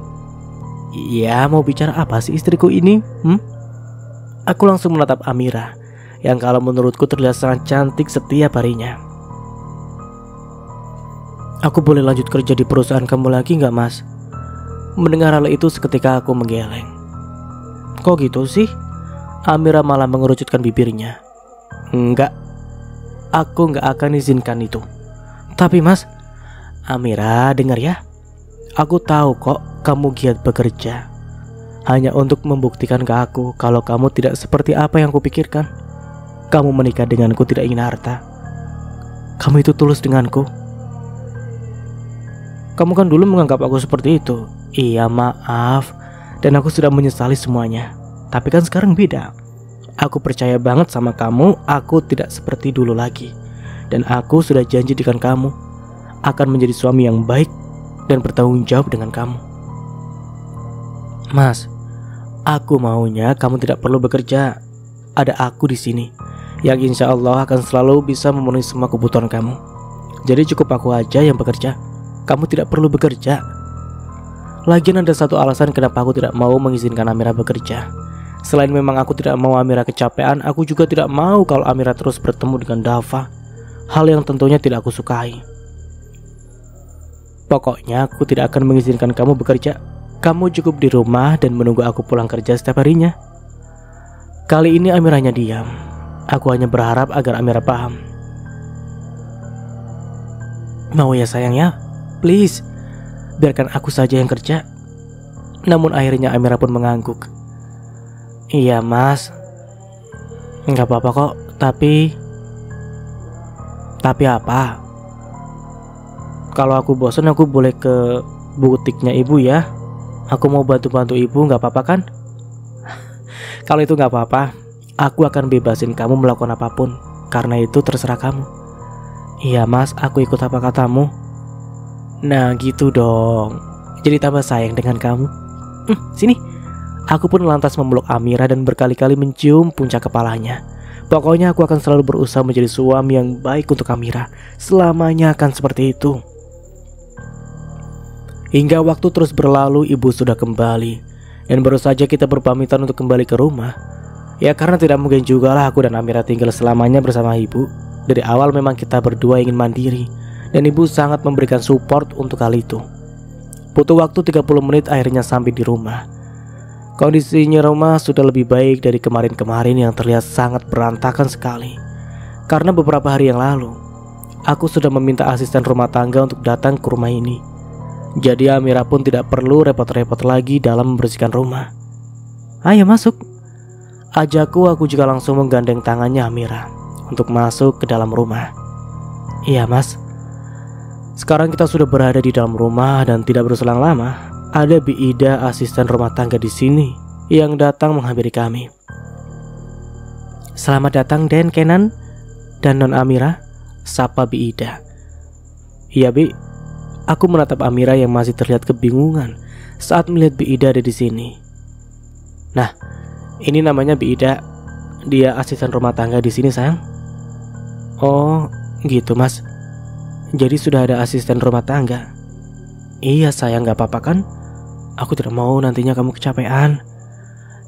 Iya, mau bicara apa sih istriku ini? Aku langsung menatap Amira, yang kalau menurutku terlihat sangat cantik setiap harinya. Aku boleh lanjut kerja di perusahaan kamu lagi gak mas? Mendengar hal itu seketika aku menggeleng. Kok gitu sih? Amira malah mengerucutkan bibirnya. Enggak, aku gak akan izinkan itu. Tapi mas, Amira dengar ya. Aku tahu kok kamu giat bekerja. Hanya untuk membuktikan ke aku kalau kamu tidak seperti apa yang kupikirkan. Kamu menikah denganku tidak ingin harta. Kamu itu tulus denganku. Kamu kan dulu menganggap aku seperti itu. Iya, maaf. Dan aku sudah menyesali semuanya. Tapi kan sekarang beda. Aku percaya banget sama kamu. Aku tidak seperti dulu lagi. Dan aku sudah janji dengan kamu akan menjadi suami yang baik dan bertanggung jawab dengan kamu. Mas, aku maunya kamu tidak perlu bekerja. Ada aku di sini yang insya Allah akan selalu bisa memenuhi semua kebutuhan kamu. Jadi cukup aku aja yang bekerja. Kamu tidak perlu bekerja. Lagian ada satu alasan kenapa aku tidak mau mengizinkan Amira bekerja. Selain memang aku tidak mau Amira kecapean, aku juga tidak mau kalau Amira terus bertemu dengan Dava. Hal yang tentunya tidak aku sukai. Pokoknya aku tidak akan mengizinkan kamu bekerja. Kamu cukup di rumah dan menunggu aku pulang kerja setiap harinya. Kali ini Amiranya diam. Aku hanya berharap agar Amira paham. Mau ya sayang ya? Please, biarkan aku saja yang kerja. Namun akhirnya Amira pun mengangguk. Iya mas, nggak apa-apa kok. Tapi apa? Kalau aku bosan aku boleh ke butiknya ibu ya. Aku mau bantu-bantu ibu, nggak apa-apa kan? Kalau itu nggak apa-apa, aku akan bebasin kamu melakukan apapun. Karena itu terserah kamu. Iya mas, aku ikut apa katamu. Nah gitu dong. Jadi tambah sayang dengan kamu. Sini. Aku pun lantas memeluk Amira dan berkali-kali mencium puncak kepalanya. Pokoknya aku akan selalu berusaha menjadi suami yang baik untuk Amira. Selamanya akan seperti itu. Hingga waktu terus berlalu, ibu sudah kembali. Dan baru saja kita berpamitan untuk kembali ke rumah. Ya karena tidak mungkin juga lah aku dan Amira tinggal selamanya bersama ibu. Dari awal memang kita berdua ingin mandiri. Dan ibu sangat memberikan support untuk hal itu. Butuh waktu 30 menit akhirnya sampai di rumah. Kondisinya rumah sudah lebih baik dari kemarin-kemarin yang terlihat sangat berantakan sekali. Karena beberapa hari yang lalu, aku sudah meminta asisten rumah tangga untuk datang ke rumah ini. Jadi Amira pun tidak perlu repot-repot lagi dalam membersihkan rumah. Ayo masuk. Ajakku, aku juga langsung menggandeng tangannya Amira untuk masuk ke dalam rumah. Iya mas. Sekarang kita sudah berada di dalam rumah dan tidak berselang lama ada Bi Ida, asisten rumah tangga di sini, yang datang menghampiri kami. Selamat datang Den Kenan dan Non Amira, sapa Bi Ida. Iya Bi, aku menatap Amira yang masih terlihat kebingungan saat melihat Bi Ida ada di sini. Nah, ini namanya Bi Ida, dia asisten rumah tangga di sini sayang. Oh, gitu mas. Jadi sudah ada asisten rumah tangga. Iya sayang, gak apa-apa kan? Aku tidak mau nantinya kamu kecapean.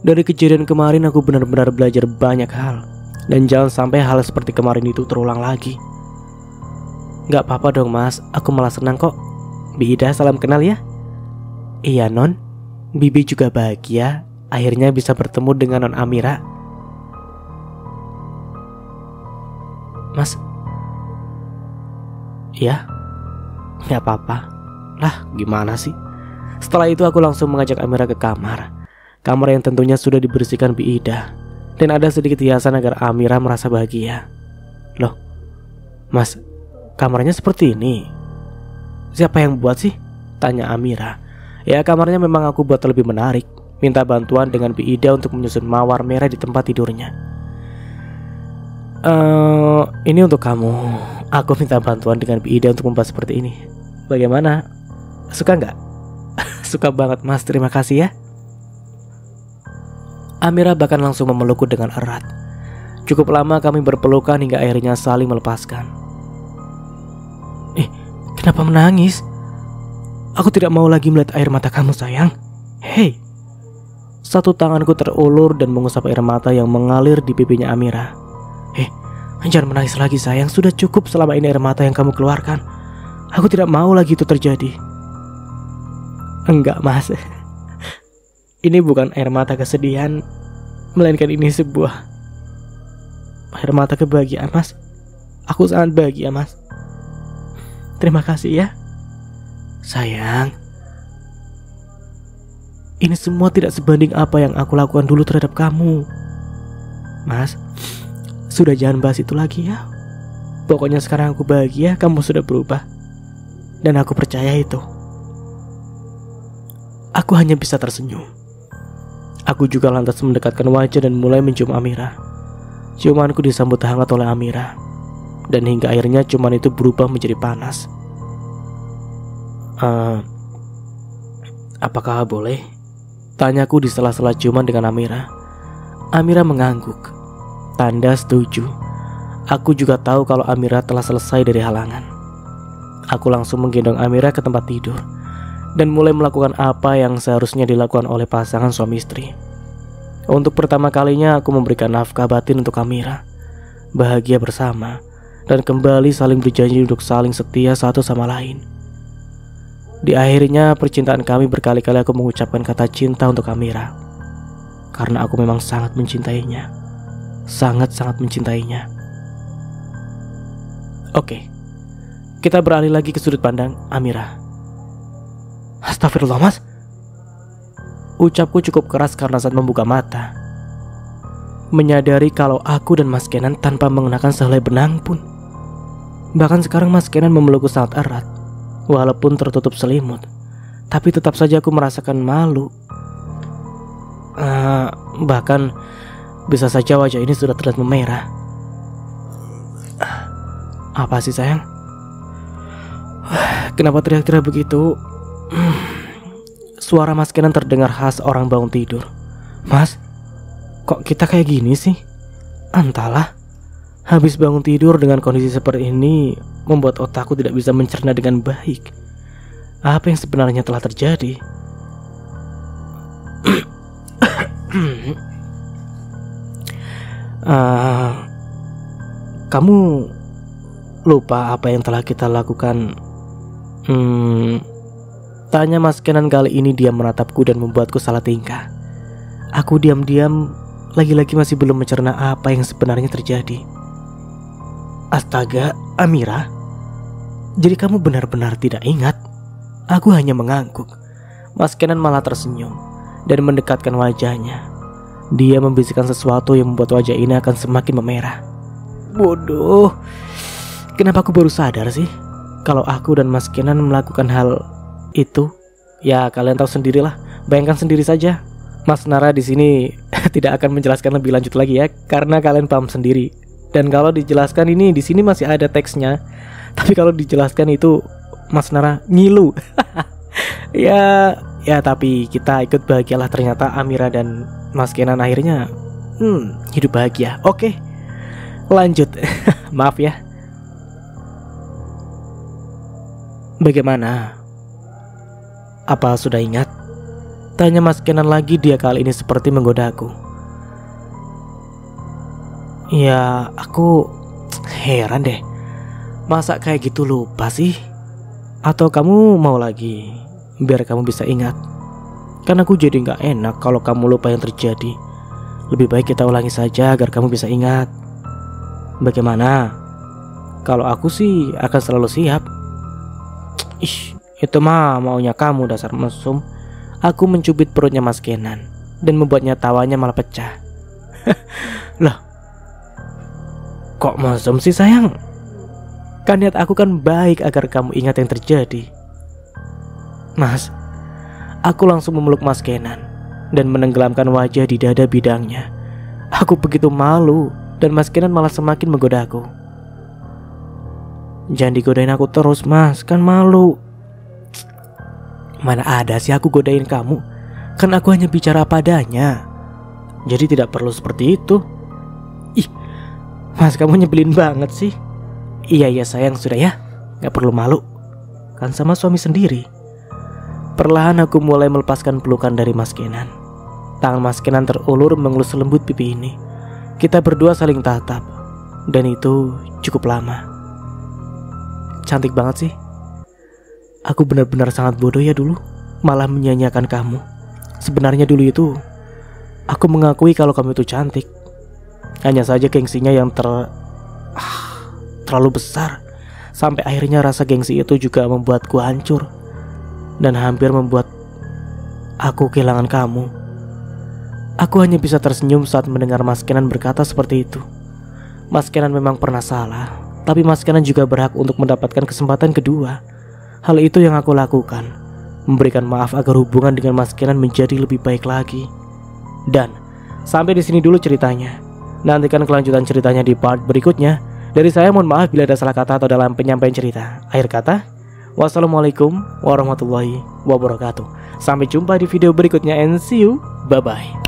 Dari kejadian kemarin aku benar-benar belajar banyak hal. Dan jangan sampai hal seperti kemarin itu terulang lagi. Gak apa-apa dong mas, aku malah senang kok. Bi Ida, salam kenal ya. Iya non, Bibi juga bahagia akhirnya bisa bertemu dengan Non Amira. Mas. Iya, gak apa-apa. Lah gimana sih? Setelah itu aku langsung mengajak Amira ke kamar. Kamar yang tentunya sudah dibersihkan Bi Ida. Dan ada sedikit hiasan agar Amira merasa bahagia. Loh, mas, kamarnya seperti ini. Siapa yang buat sih? Tanya Amira. Ya kamarnya memang aku buat lebih menarik. Minta bantuan dengan Bi Ida untuk menyusun mawar merah di tempat tidurnya. Ini untuk kamu. Aku minta bantuan dengan Bi Ida untuk membuat seperti ini. Bagaimana? Suka nggak? Suka banget mas, terima kasih ya. Amira bahkan langsung memelukku dengan erat. Cukup lama kami berpelukan hingga akhirnya saling melepaskan. Kenapa menangis? Aku tidak mau lagi melihat air mata kamu sayang. Hei. Satu tanganku terulur dan mengusap air mata yang mengalir di pipinya Amira. Jangan menangis lagi sayang. Sudah cukup selama ini air mata yang kamu keluarkan. Aku tidak mau lagi itu terjadi. Enggak mas. Ini bukan air mata kesedihan, melainkan ini sebuah air mata kebahagiaan mas. Aku sangat bahagia mas. Terima kasih ya. Sayang, ini semua tidak sebanding apa yang aku lakukan dulu terhadap kamu. Mas, sudah jangan bahas itu lagi ya. Pokoknya sekarang aku bahagia kamu sudah berubah. Dan aku percaya itu. Aku hanya bisa tersenyum. Aku juga lantas mendekatkan wajah dan mulai mencium Amira. Ciumanku disambut hangat oleh Amira, dan hingga akhirnya ciuman itu berubah menjadi panas. Apakah boleh? Tanyaku di sela-sela ciuman dengan Amira. Amira mengangguk, tanda setuju. Aku juga tahu kalau Amira telah selesai dari halangan. Aku langsung menggendong Amira ke tempat tidur dan mulai melakukan apa yang seharusnya dilakukan oleh pasangan suami istri. Untuk pertama kalinya aku memberikan nafkah batin untuk Amira, bahagia bersama, dan kembali saling berjanji untuk saling setia satu sama lain. Di akhirnya percintaan kami, berkali-kali aku mengucapkan kata cinta untuk Amira, karena aku memang sangat mencintainya. Sangat-sangat mencintainya. Oke, kita beralih lagi ke sudut pandang Amira. Astagfirullah mas. Ucapku cukup keras karena saat membuka mata, menyadari kalau aku dan Mas Kenan tanpa mengenakan sehelai benang pun. Bahkan sekarang Mas Kenan memelukku sangat erat, walaupun tertutup selimut. Tapi tetap saja aku merasakan malu. Bahkan bisa saja wajah ini sudah terlihat memerah. Apa sih sayang? Kenapa teriak-teriak begitu? Suara Mas Kenan terdengar khas orang bangun tidur. Mas, kok kita kayak gini sih? Entahlah, habis bangun tidur dengan kondisi seperti ini membuat otakku tidak bisa mencerna dengan baik apa yang sebenarnya telah terjadi. Kamu lupa apa yang telah kita lakukan? Tanya Mas Kenan. Kali ini dia menatapku dan membuatku salah tingkah. Aku diam-diam lagi-lagi masih belum mencerna apa yang sebenarnya terjadi. Astaga, Amira, jadi kamu benar-benar tidak ingat? Aku hanya mengangguk. Mas Kenan malah tersenyum dan mendekatkan wajahnya. Dia membisikkan sesuatu yang membuat wajah ini akan semakin memerah. Bodoh, kenapa aku baru sadar sih kalau aku dan Mas Kenan melakukan hal itu? Ya kalian tahu sendirilah, bayangkan sendiri saja. Mas Nara di sini tidak akan menjelaskan lebih lanjut lagi ya, karena kalian paham sendiri. Dan kalau dijelaskan ini di sini masih ada teksnya, tapi kalau dijelaskan itu Mas Nara ngilu. ya tapi kita ikut bahagialah, ternyata Amira dan Mas Kenan akhirnya hidup bahagia. Oke, lanjut. Maaf ya. Bagaimana? Apa sudah ingat? Tanya Mas Kenan lagi. Dia kali ini seperti menggodaku. Ya, aku heran deh. Masa kayak gitu lupa sih? Atau kamu mau lagi biar kamu bisa ingat? Kan aku jadi gak enak kalau kamu lupa yang terjadi. Lebih baik kita ulangi saja agar kamu bisa ingat. Bagaimana? Kalau aku sih akan selalu siap. Itu mah maunya kamu, dasar mesum. Aku mencubit perutnya Mas Kenan dan membuatnya tawanya malah pecah. Loh, kok mesum sih sayang? Kan niat aku kan baik agar kamu ingat yang terjadi. Mas, aku langsung memeluk Mas Kenan dan menenggelamkan wajah di dada bidangnya. Aku begitu malu dan Mas Kenan malah semakin menggodaku. Jangan digodain aku terus mas, kan malu. Mana ada sih aku godain kamu? Kan aku hanya bicara apa adanya. Jadi tidak perlu seperti itu. Ih, mas kamu nyebelin banget sih. Iya sayang, sudah ya, gak perlu malu. Kan sama suami sendiri. Perlahan aku mulai melepaskan pelukan dari Mas Kenan. Tangan Mas Kenan terulur mengelus lembut pipi ini. Kita berdua saling tatap, dan itu cukup lama. Cantik banget sih. Aku benar-benar sangat bodoh ya dulu, malah menyanyiakan kamu. Sebenarnya dulu itu aku mengakui kalau kamu itu cantik. Hanya saja gengsinya yang terlalu besar, sampai akhirnya rasa gengsi itu juga membuatku hancur dan hampir membuat aku kehilangan kamu. Aku hanya bisa tersenyum saat mendengar Mas Kenan berkata seperti itu. Mas Kenan memang pernah salah, tapi Mas Kenan juga berhak untuk mendapatkan kesempatan kedua. Hal itu yang aku lakukan. memberikan maaf agar hubungan dengan Mas Kenan menjadi lebih baik lagi. Dan sampai di sini dulu ceritanya. Nantikan kelanjutan ceritanya di part berikutnya. Dari saya mohon maaf bila ada salah kata atau dalam penyampaian cerita. Akhir kata, wassalamualaikum warahmatullahi wabarakatuh. Sampai jumpa di video berikutnya and see you. Bye bye.